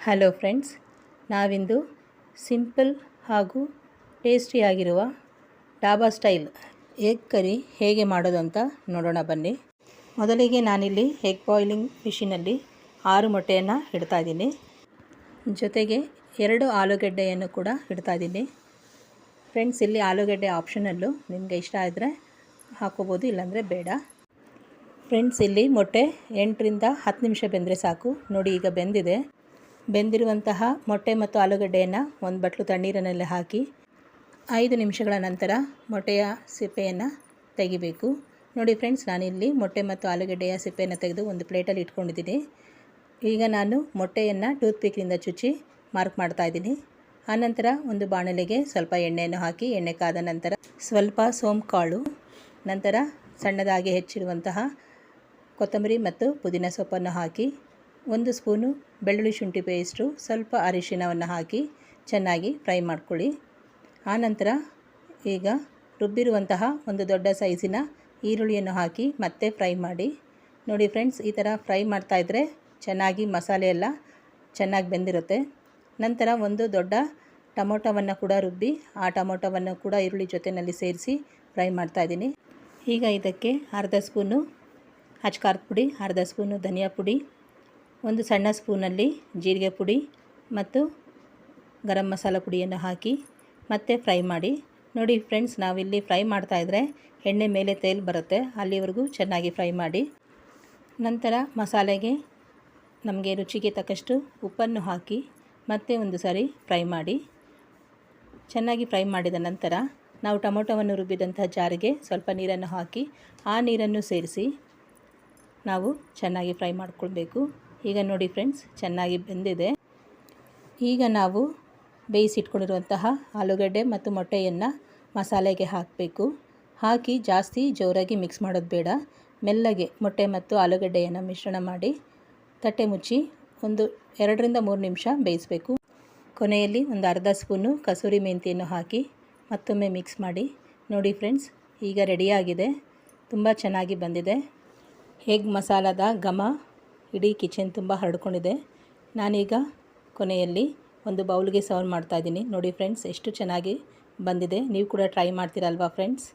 Hello friends, ನಾವಿಂದು simple ಹಾಗೂ ಟೇಸ್ಟಿಯಾಗಿರುವ dhaba style egg curry ಹೇಗೆ ಮಾಡೋದು ಅಂತ ನೋಡೋಣ ಬನ್ನಿ. ಮೊದಲಿಗೆ ನಾನಿಲ್ಲಿ ಎಗ್ ಬಾಯ್ಲಿಂಗ್ ಮಿಷಿನಲ್ಲಿ 6 ಮೊಟ್ಟೆಯನ್ನು ಇಡ್ತಾಯಿದ್ದೀನಿ. ಜೊತೆಗೆ 2 ಆಲೂಗಡ್ಡೆಯನ್ನು ಕೂಡ ಇಡ್ತಾಯಿದ್ದೀನಿ. ಫ್ರೆಂಡ್ಸ್, ಇಲ್ಲಿ ಆಲೂಗಡ್ಡೆ ಆಪ್ಷನಲ್ಲು, ನಿಮಗೆ ಇಷ್ಟ ಆದರೆ ಹಾಕೋಬೋದು, ಇಲ್ಲಾಂದರೆ ಬೇಡ. ಫ್ರೆಂಡ್ಸ್, ಇಲ್ಲಿ ಮೊಟ್ಟೆ 8ರಿಂದ 10 ನಿಮಿಷ ಬೆಂದರೆ ಸಾಕು. ನೋಡಿ, ಈಗ ಬೆಂದಿದೆ. ಬೆಂದಿರುವಂತಹ ಮೊಟ್ಟೆ ಮತ್ತು ಆಲೂಗಡ್ಡೆಯನ್ನು ಒಂದು ಬಟ್ಲು ತಣ್ಣೀರಿನಲ್ಲಿ ಹಾಕಿ 5 ನಿಮಿಷಗಳ ನಂತರ ಮೊಟ್ಟೆಯ ಸಿಪ್ಪೆಯನ್ನು ತೆಗಿಬೇಕು. ನೋಡಿ ಫ್ರೆಂಡ್ಸ್, ನಾನಿಲ್ಲಿ ಮೊಟ್ಟೆ ಮತ್ತು ಆಲೂಗಡ್ಡೆಯ ಸಿಪ್ಪೆಯನ್ನು ತೆಗೆದು ಒಂದು ಪ್ಲೇಟಲ್ಲಿ ಇಟ್ಕೊಂಡಿದ್ದೀನಿ. ಈಗ ನಾನು ಮೊಟ್ಟೆಯನ್ನು ಟೂತ್ ಪಿಕ್ನಿಂದ ಚುಚ್ಚಿ ಮಾರ್ಕ್ ಮಾಡ್ತಾಯಿದ್ದೀನಿ. ಆನಂತರ ಒಂದು ಬಾಣಲೆಗೆ ಸ್ವಲ್ಪ ಎಣ್ಣೆಯನ್ನು ಹಾಕಿ, ಎಣ್ಣೆ ಕಾದ ನಂತರ ಸ್ವಲ್ಪ ಸೋಂಪು ಕಾಳು, ನಂತರ ಸಣ್ಣದಾಗಿ ಹೆಚ್ಚಿರುವಂತಹ ಕೊತ್ತಂಬರಿ ಮತ್ತು ಪುದೀನ ಸೊಪ್ಪನ್ನು ಹಾಕಿ, 1 ಸ್ಪೂನು ಬೆಳ್ಳುಳ್ಳಿ ಶುಂಠಿ ಪೇಸ್ಟು, ಸ್ವಲ್ಪ ಅರಿಶಿಣವನ್ನು ಹಾಕಿ ಚೆನ್ನಾಗಿ ಫ್ರೈ ಮಾಡ್ಕೊಳ್ಳಿ. ಆನಂತರ ಈಗ ರುಬ್ಬಿರುವಂತಹ ಒಂದು ದೊಡ್ಡ ಸೈಜಿನ ಈರುಳ್ಳಿಯನ್ನು ಹಾಕಿ ಮತ್ತೆ ಫ್ರೈ ಮಾಡಿ. ನೋಡಿ ಫ್ರೆಂಡ್ಸ್, ಈ ಥರ ಫ್ರೈ ಮಾಡ್ತಾಯಿದ್ರೆ ಚೆನ್ನಾಗಿ ಮಸಾಲೆ ಎಲ್ಲ ಚೆನ್ನಾಗಿ ಬೆಂದಿರುತ್ತೆ. ನಂತರ ಒಂದು ದೊಡ್ಡ ಟೊಮೊಟೊವನ್ನು ಕೂಡ ರುಬ್ಬಿ ಆ ಟೊಮೊಟೊವನ್ನು ಕೂಡ ಈರುಳ್ಳಿ ಜೊತೆಯಲ್ಲಿ ಸೇರಿಸಿ ಫ್ರೈ ಮಾಡ್ತಾಯಿದ್ದೀನಿ. ಈಗ ಇದಕ್ಕೆ ಅರ್ಧ ಸ್ಪೂನು ಅಚ್ಕಾರದ ಪುಡಿ, ಅರ್ಧ ಸ್ಪೂನು ಧನಿಯಾ ಪುಡಿ, 1 ಸಣ್ಣ ಸ್ಪೂನಲ್ಲಿ ಜೀರಿಗೆ ಪುಡಿ ಮತ್ತು ಗರಂ ಮಸಾಲ ಪುಡಿಯನ್ನು ಹಾಕಿ ಮತ್ತೆ ಫ್ರೈ ಮಾಡಿ. ನೋಡಿ ಫ್ರೆಂಡ್ಸ್, ನಾವಿಲ್ಲಿ ಫ್ರೈ ಮಾಡ್ತಾಯಿದ್ರೆ ಎಣ್ಣೆ ಮೇಲೆ ತೇಲ್ ಬರುತ್ತೆ, ಅಲ್ಲಿವರೆಗೂ ಚೆನ್ನಾಗಿ ಫ್ರೈ ಮಾಡಿ. ನಂತರ ಮಸಾಲೆಗೆ ನಮಗೆ ರುಚಿಗೆ ತಕ್ಕಷ್ಟು ಉಪ್ಪನ್ನು ಹಾಕಿ ಮತ್ತೆ ಒಂದು ಸಾರಿ ಫ್ರೈ ಮಾಡಿ. ಚೆನ್ನಾಗಿ ಫ್ರೈ ಮಾಡಿದ ನಂತರ ನಾವು ಟೊಮೊಟೊವನ್ನು ರುಬ್ಬಿದಂಥ ಜಾರಿಗೆ ಸ್ವಲ್ಪ ನೀರನ್ನು ಹಾಕಿ ಆ ನೀರನ್ನು ಸೇರಿಸಿ ನಾವು ಚೆನ್ನಾಗಿ ಫ್ರೈ ಮಾಡಿಕೊಳ್ಬೇಕು. ಈಗ ನೋಡಿ ಫ್ರೆಂಡ್ಸ್, ಚೆನ್ನಾಗಿ ಬೆಂದಿದೆ. ಈಗ ನಾವು ಬೇಯಿಸಿಟ್ಕೊಂಡಿರುವಂತಹ ಆಲೂಗಡ್ಡೆ ಮತ್ತು ಮೊಟ್ಟೆಯನ್ನು ಮಸಾಲೆಗೆ ಹಾಕಬೇಕು. ಹಾಕಿ ಜಾಸ್ತಿ ಜೋರಾಗಿ ಮಿಕ್ಸ್ ಮಾಡೋದು ಬೇಡ, ಮೆಲ್ಲಗೆ ಮೊಟ್ಟೆ ಮತ್ತು ಆಲೂಗಡ್ಡೆಯನ್ನು ಮಿಶ್ರಣ ಮಾಡಿ ತಟ್ಟೆ ಮುಚ್ಚಿ 2ರಿಂದ 3 ನಿಮಿಷ ಬೇಯಿಸಬೇಕು. ಕೊನೆಯಲ್ಲಿ ಒಂದು ಅರ್ಧ ಸ್ಪೂನು ಕಸೂರಿ ಮೆಂತ್ಯವನ್ನು ಹಾಕಿ ಮತ್ತೊಮ್ಮೆ ಮಿಕ್ಸ್ ಮಾಡಿ. ನೋಡಿ ಫ್ರೆಂಡ್ಸ್, ಈಗ ರೆಡಿಯಾಗಿದೆ. ತುಂಬ ಚೆನ್ನಾಗಿ ಬಂದಿದೆ. ಎಗ್ ಮಸಾಲದ ಘಮ ಇಡೀ ಕಿಚನ್ ತುಂಬ ಹರಡ್ಕೊಂಡಿದೆ. ನಾನೀಗ ಕೊನೆಯಲ್ಲಿ ಒಂದು ಬೌಲ್ಗೆ ಸರ್ವ್ ಮಾಡ್ತಾಯಿದ್ದೀನಿ. ನೋಡಿ ಫ್ರೆಂಡ್ಸ್, ಎಷ್ಟು ಚೆನ್ನಾಗಿ ಬಂದಿದೆ. ನೀವು ಕೂಡ ಟ್ರೈ ಮಾಡ್ತೀರಲ್ವಾ ಫ್ರೆಂಡ್ಸ್?